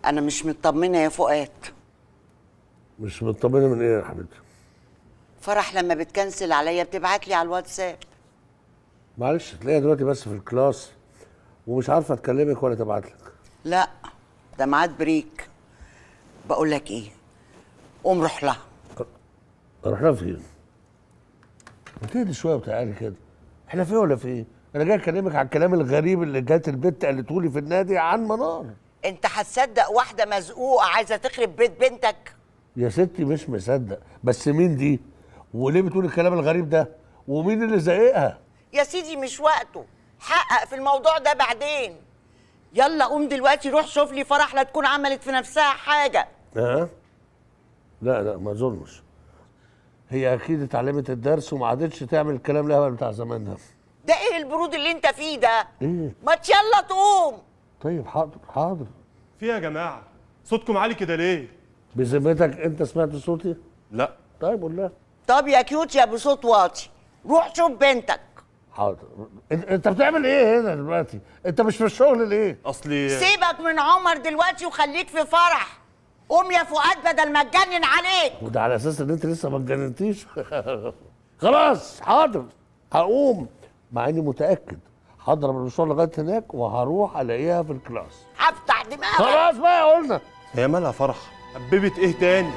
انا مش مطمنه يا فؤاد. مش مطمنه من ايه يا حبيبتي؟ فرح لما بتكنسل عليا بتبعت لي على الواتساب. معلش تلاقيها دلوقتي بس في الكلاس ومش عارفه تكلمك ولا تبعت لك. لا ده ميعاد بريك. بقول لك ايه، قوم روح لها. اروح لها فين؟ ما تهدي شويه وتعالي كده. احنا فين ولا فين؟ انا جاي اكلمك على الكلام الغريب اللي جات البت قالته لي في النادي عن منار. انت هتصدق واحده مزقوقه عايزه تخرب بيت بنتك؟ يا ستي مش مصدق، بس مين دي؟ وليه بتقول الكلام الغريب ده؟ ومين اللي زايقها؟ يا سيدي مش وقته، حقق في الموضوع ده بعدين. يلا قوم دلوقتي روح شوف لي فرح لا تكون عملت في نفسها حاجه. لا ما اظنش. هي اكيد اتعلمت الدرس وما عادتش تعمل الكلام الهبل بتاع زمان ده. ده ايه البرود اللي انت فيه ده؟ ايه؟ ما يلا تقوم. طيب حاضر. في يا جماعه صوتكم عالي كده ليه؟ بذمتك انت سمعت صوتي؟ لا. طيب قول لها. طب يا كيوت يا بصوت واطي، روح شوف بنتك. حاضر. انت بتعمل ايه هنا دلوقتي؟ انت مش في الشغل ليه؟ اصلي سيبك من عمر دلوقتي وخليك في فرح. قوم يا فؤاد بدل ما اتجنن عليك. وده على اساس ان انت لسه ما اتجننتيش. خلاص حاضر هقوم، مع اني متاكد هضرب المشوار لغايه هناك وهروح الاقيها في الكلاس. هفتح دماغك. خلاص بقى قلنا. هي مالها فرح؟ حببت ايه تاني؟